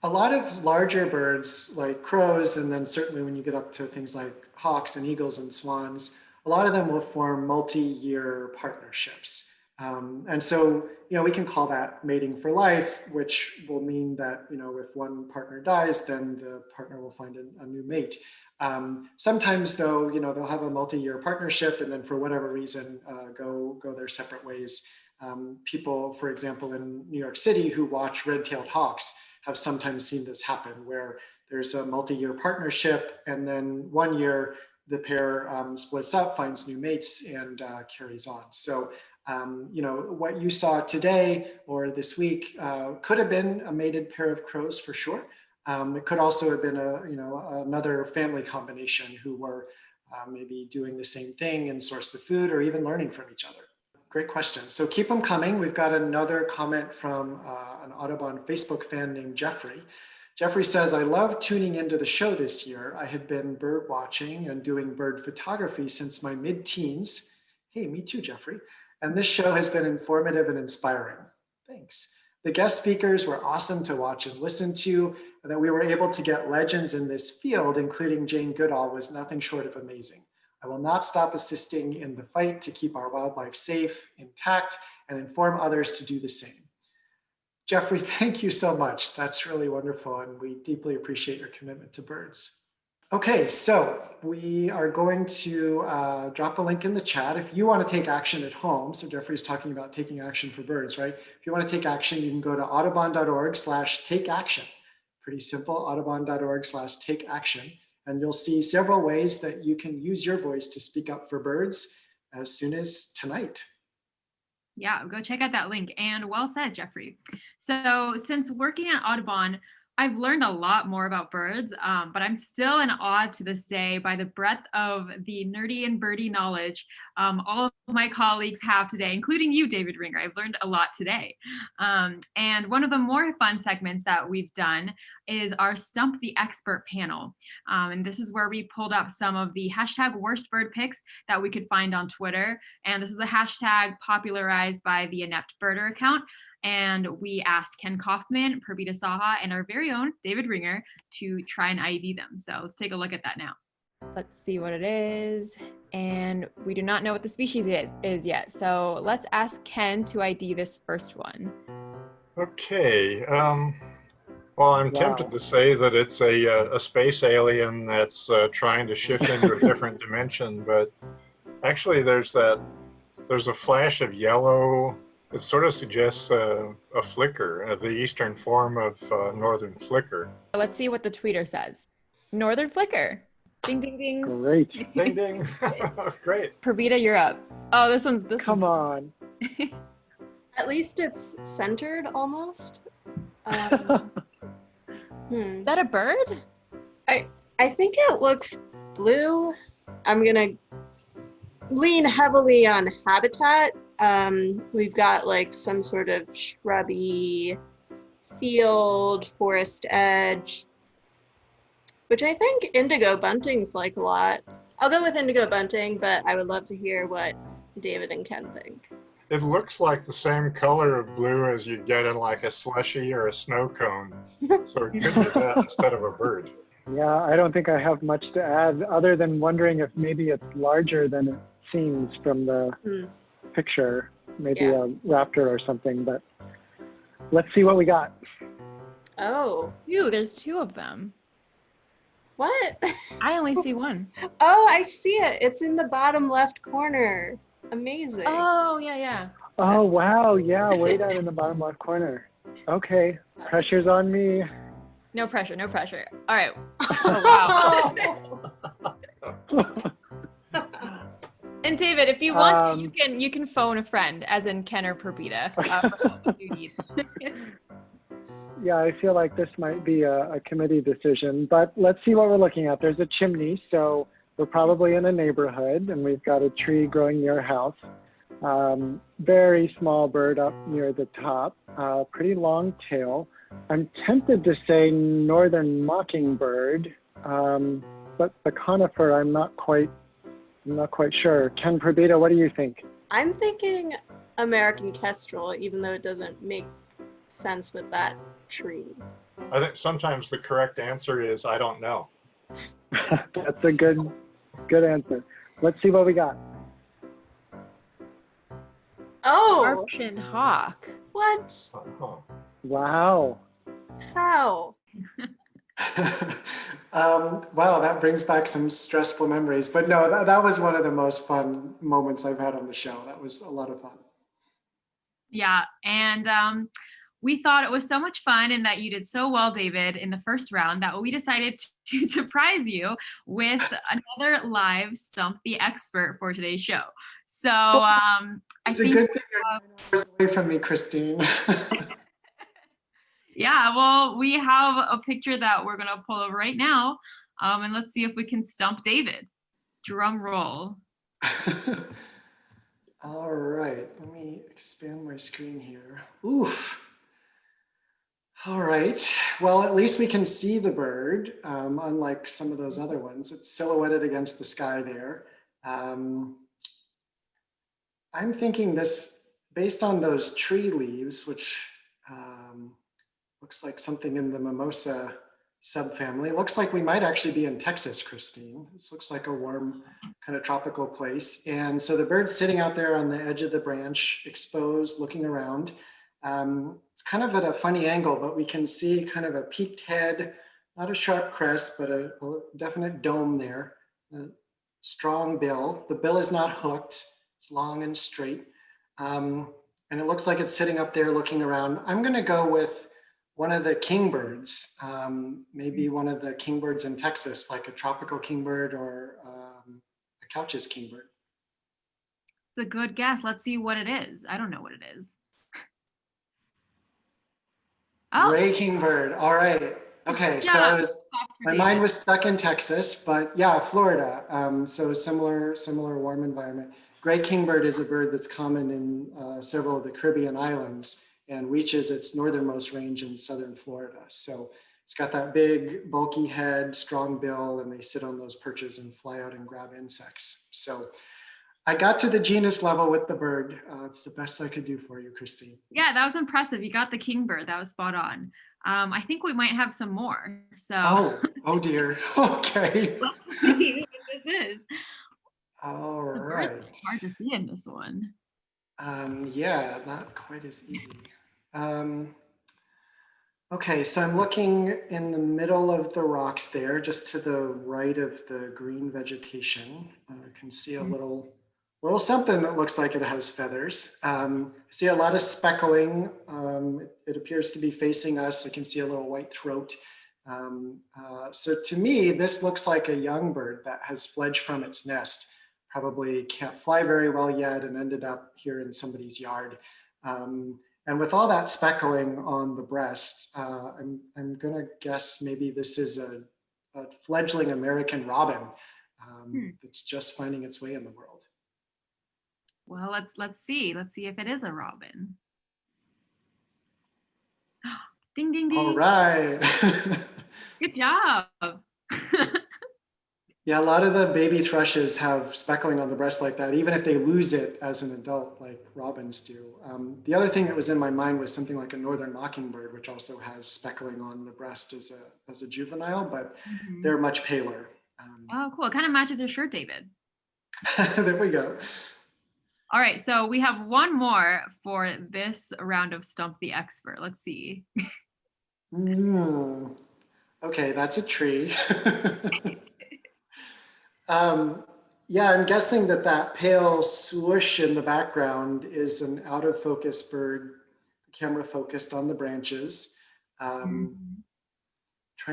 A lot of larger birds like crows, and then certainly when you get up to things like hawks and eagles and swans, a lot of them will form multi-year partnerships. And so, we can call that mating for life, which will mean that, if one partner dies, then the partner will find a new mate. Sometimes though, they'll have a multi-year partnership and then for whatever reason, go their separate ways. People, for example, in New York City who watch red-tailed hawks have sometimes seen this happen where there's a multi-year partnership and then one year the pair splits up, finds new mates and carries on. So, what you saw today or this week could have been a mated pair of crows for sure. It could also have been another family combination who were maybe doing the same thing in source of food or even learning from each other. Great question. So keep them coming. We've got another comment from an Audubon Facebook fan named Jeffrey. Jeffrey says, I love tuning into the show this year. I had been bird watching and doing bird photography since my mid-teens. Hey, me too, Jeffrey. And this show has been informative and inspiring. Thanks. The guest speakers were awesome to watch and listen to, and that we were able to get legends in this field, including Jane Goodall, was nothing short of amazing. I will not stop assisting in the fight to keep our wildlife safe, intact, and inform others to do the same. Jeffrey, thank you so much. That's really wonderful, and we deeply appreciate your commitment to birds. Okay, so we are going to drop a link in the chat. If you want to take action at home, so Jeffrey's talking about taking action for birds, right? If you want to take action, you can go to audubon.org/takeaction. Pretty simple, audubon.org/takeaction. And you'll see several ways that you can use your voice to speak up for birds as soon as tonight. Yeah, go check out that link. And well said, Jeffrey. So since working at Audubon, I've learned a lot more about birds, but I'm still in awe to this day by the breadth of the nerdy and birdie knowledge all of my colleagues have today, including you, David Ringer. I've learned a lot today. And one of the more fun segments that we've done is our Stump the Expert panel. And this is where we pulled up some of the hashtag worst bird pics that we could find on Twitter. And this is a hashtag popularized by the Inept Birder account. And we asked Ken Kaufman, Purvita Saha, and our very own David Ringer to try and ID them. So let's take a look at that now. Let's see what it is. And we do not know what the species is yet. So let's ask Ken to ID this first one. Okay. Well, I'm tempted to say that it's a space alien that's trying to shift into a different dimension, but actually there's a flash of yellow. It sort of suggests a flicker, the eastern form of northern flicker. Let's see what the tweeter says. Northern flicker. Ding, ding, ding. Great. Ding, ding. Great. Purvita, you're up. Oh, this one's this. Come on. At least it's centered almost. Is that a bird? I think it looks blue. I'm gonna lean heavily on habitat. We've got like some sort of shrubby field, forest edge, which I think indigo buntings like a lot. I'll go with indigo bunting, but I would love to hear what David and Ken think. It looks like the same color of blue as you get in like a slushy or a snow cone. So it could be that instead of a bird. Yeah, I don't think I have much to add other than wondering if maybe it's larger than it seems from the picture. Maybe a raptor or something, but let's see what we got. Oh. Ew, there's two of them. What? I only see one. Oh, I see it. It's in the bottom left corner. Amazing. Oh, yeah. Oh, wow. Yeah, way down in the bottom left corner. Okay, pressure's on me. No pressure, no pressure. All right. Oh, wow. And David, if you want, you can phone a friend, as in Ken or Purvita, if you need. Yeah, I feel like this might be a committee decision, but let's see what we're looking at. There's a chimney, so we're probably in a neighborhood, and we've got a tree growing near a house. Very small bird up near the top, pretty long tail. I'm tempted to say northern mockingbird, but the conifer, I'm not quite sure. Ken, Purvita, what do you think? I'm thinking American kestrel, even though it doesn't make sense with that tree. I think sometimes the correct answer is I don't know. That's a good answer. Let's see what we got. Oh! Sharp-shinned hawk. What? Wow. How? Wow, that brings back some stressful memories. But no, that was one of the most fun moments I've had on the show. That was a lot of fun. Yeah, and we thought it was so much fun and that you did so well, David, in the first round that we decided to surprise you with another live Stump the Expert for today's show. So I think it's a good thing you're 9 hours away from me, Christine. Yeah, well, we have a picture that we're gonna pull up right now, and let's see if we can stump David. Drum roll. All right, let me expand my screen here. Oof. All right, well, at least we can see the bird, unlike some of those other ones. It's silhouetted against the sky there. I'm thinking this, based on those tree leaves, which looks like something in the mimosa subfamily. Looks like we might actually be in Texas, Christine. This looks like a warm kind of tropical place. And so the bird's sitting out there on the edge of the branch, exposed, looking around. It's kind of at a funny angle, but we can see kind of a peaked head, not a sharp crest, but a definite dome there. A strong bill. The bill is not hooked. It's long and straight. And it looks like it's sitting up there looking around. I'm going to go with one of the kingbirds, maybe one of the kingbirds in Texas, like a tropical kingbird or a Couch's kingbird. It's a good guess. Let's see what it is. I don't know what it is. Oh. Gray kingbird. All right. Okay. Yeah. So my mind was stuck in Texas, but yeah, Florida. So similar warm environment. Gray kingbird is a bird that's common in several of the Caribbean islands and reaches its northernmost range in southern Florida. So it's got that big, bulky head, strong bill, and they sit on those perches and fly out and grab insects. So I got to the genus level with the bird. It's the best I could do for you, Christine. Yeah, that was impressive. You got the kingbird. That was spot on. I think we might have some more. So. Oh dear. Okay. Let's see what this is. All right. It's hard to see in this one. Yeah, not quite as easy. Okay, so I'm looking in the middle of the rocks there, just to the right of the green vegetation. I can see a little something that looks like it has feathers. I see a lot of speckling. It appears to be facing us. I can see a little white throat. So to me, this looks like a young bird that has fledged from its nest. Probably can't fly very well yet and ended up here in somebody's yard. And with all that speckling on the breast, I'm gonna guess maybe this is a fledgling American robin that's just finding its way in the world. Well, let's see. Let's see if it is a robin. Ding, ding, ding. All right. Good job. Yeah, a lot of the baby thrushes have speckling on the breast like that, even if they lose it as an adult, like robins do. The other thing that was in my mind was something like a northern mockingbird, which also has speckling on the breast as a juvenile, but they're much paler. Oh, cool. It kind of matches your shirt, David. There we go. All right, so we have one more for this round of Stump the Expert. Let's see. Okay, that's a tree. Yeah, I'm guessing that pale swoosh in the background is an out of focus bird, camera focused on the branches. Trying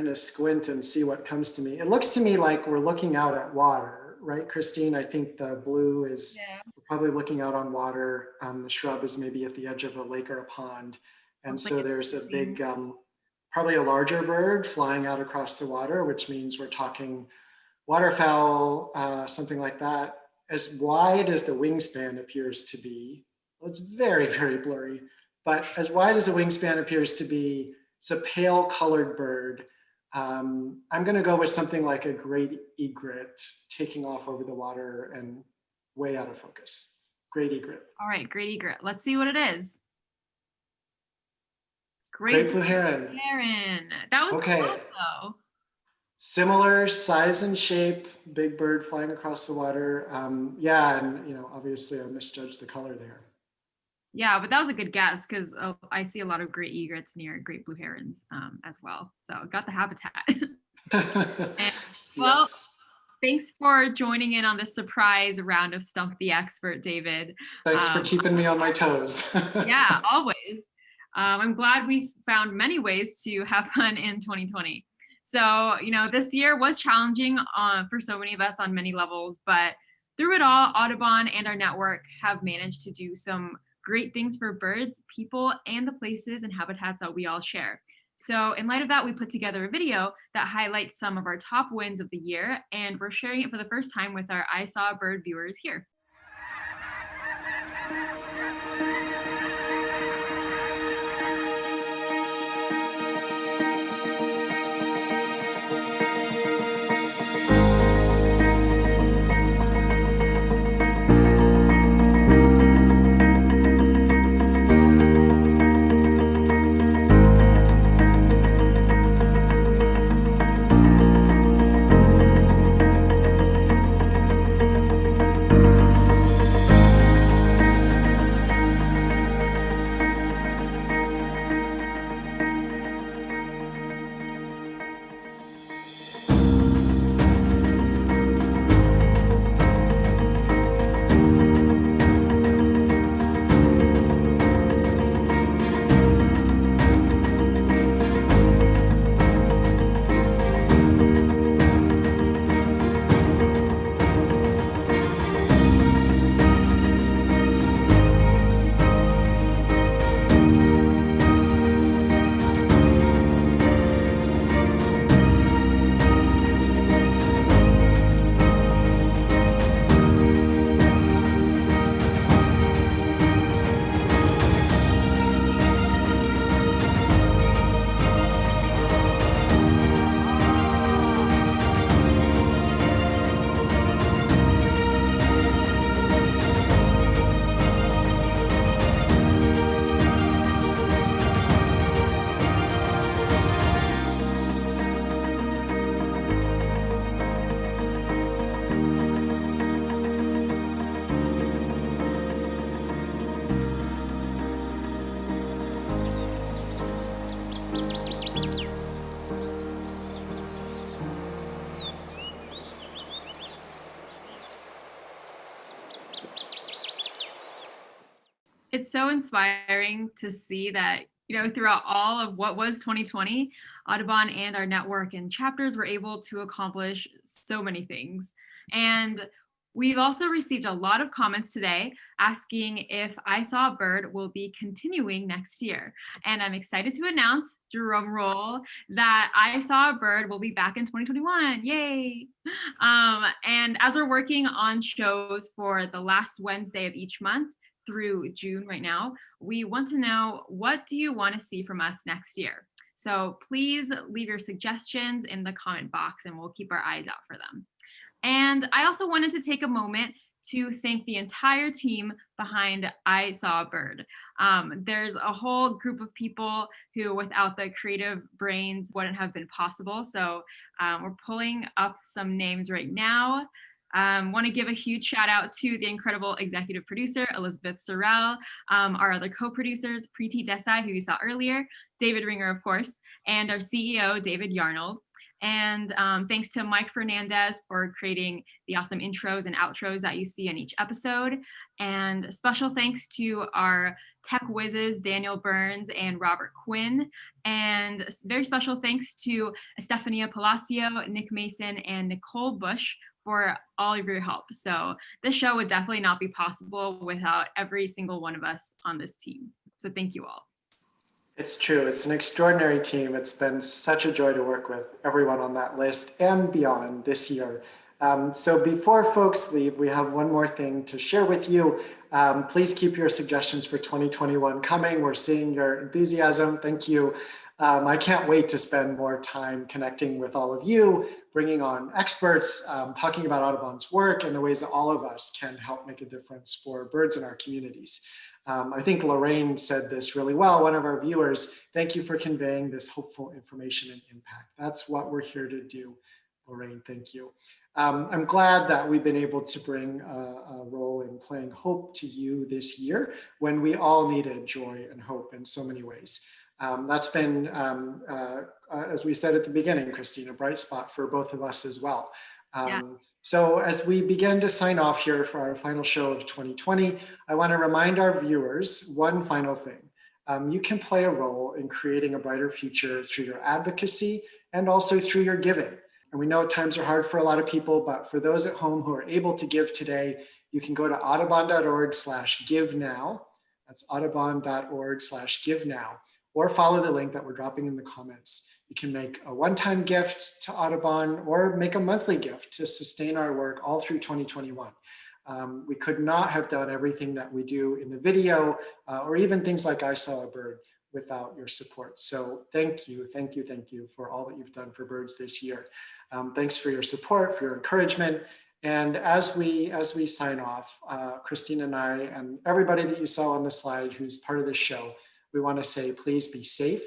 to squint and see what comes to me. It looks to me like we're looking out at water, right, Christine? I think the blue is we're probably looking out on water. The shrub is maybe at the edge of a lake or a pond. And so there's a big, probably a larger bird flying out across the water, which means we're talking waterfowl, something like that. As wide as the wingspan appears to be, well, it's very, very blurry, but as wide as the wingspan appears to be, it's a pale colored bird. I'm gonna go with something like a great egret taking off over the water and way out of focus. Great egret. All right, great egret. Let's see what it is. Great blue heron. That was okay. Close, though. Similar size and shape, big bird flying across the water. Yeah, and obviously I misjudged the color there. Yeah, but that was a good guess because I see a lot of great egrets near great blue herons as well. So got the habitat. Well, yes. Thanks for joining in on this surprise round of Stump the Expert, David. Thanks for keeping me on my toes. Yeah, always. I'm glad we found many ways to have fun in 2020. So, this year was challenging for so many of us on many levels, but through it all, Audubon and our network have managed to do some great things for birds, people, and the places and habitats that we all share. So in light of that, we put together a video that highlights some of our top wins of the year, and we're sharing it for the first time with our I Saw a Bird viewers here. It's so inspiring to see that, throughout all of what was 2020, Audubon and our network and chapters were able to accomplish so many things. And we've also received a lot of comments today asking if I Saw a Bird will be continuing next year. And I'm excited to announce, drum roll, that I Saw a Bird will be back in 2021. Yay! And as we're working on shows for the last Wednesday of each month through June right now, we want to know, what do you want to see from us next year? So please leave your suggestions in the comment box and we'll keep our eyes out for them. And I also wanted to take a moment to thank the entire team behind I Saw a Bird. There's a whole group of people who, without the creative brains, wouldn't have been possible. So we're pulling up some names right now. Want to give a huge shout out to the incredible executive producer, Elizabeth Sorrell, our other co-producers, Preeti Desai, who you saw earlier, David Ringer, of course, and our CEO, David Yarnold. And thanks to Mike Fernandez for creating the awesome intros and outros that you see in each episode. And special thanks to our tech whizzes, Daniel Burns and Robert Quinn. And very special thanks to Estefania Palacio, Nick Mason, and Nicole Bush for all of your help. So this show would definitely not be possible without every single one of us on this team. So thank you all. It's true. It's an extraordinary team. It's been such a joy to work with everyone on that list and beyond this year. So before folks leave, we have one more thing to share with you. Please keep your suggestions for 2021 coming. We're seeing your enthusiasm. Thank you. I can't wait to spend more time connecting with all of you, bringing on experts, talking about Audubon's work and the ways that all of us can help make a difference for birds in our communities. I think Lorraine said this really well, one of our viewers. Thank you for conveying this hopeful information and impact. That's what we're here to do. Lorraine, thank you. I'm glad that we've been able to bring a role in playing hope to you this year when we all needed joy and hope in so many ways. That's been, as we said at the beginning, Christine, a bright spot for both of us as well. Yeah. So as we begin to sign off here for our final show of 2020, I want to remind our viewers one final thing. You can play a role in creating a brighter future through your advocacy and also through your giving. And we know times are hard for a lot of people, but for those at home who are able to give today, you can go to audubon.org/give-now. That's audubon.org/give-now, or follow the link that we're dropping in the comments. You can make a one-time gift to Audubon or make a monthly gift to sustain our work all through 2021. We could not have done everything that we do in the video or even things like I Saw a Bird without your support. So thank you for all that you've done for birds this year. Thanks for your support, for your encouragement. And as we sign off, Christine and I and everybody that you saw on the slide who's part of this show, we want to say, please be safe.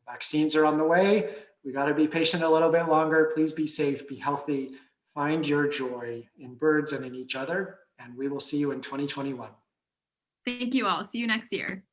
Vaccines are on the way. We got to be patient a little bit longer. Please be safe, be healthy, find your joy in birds and in each other. And we will see you in 2021. Thank you all. See you next year.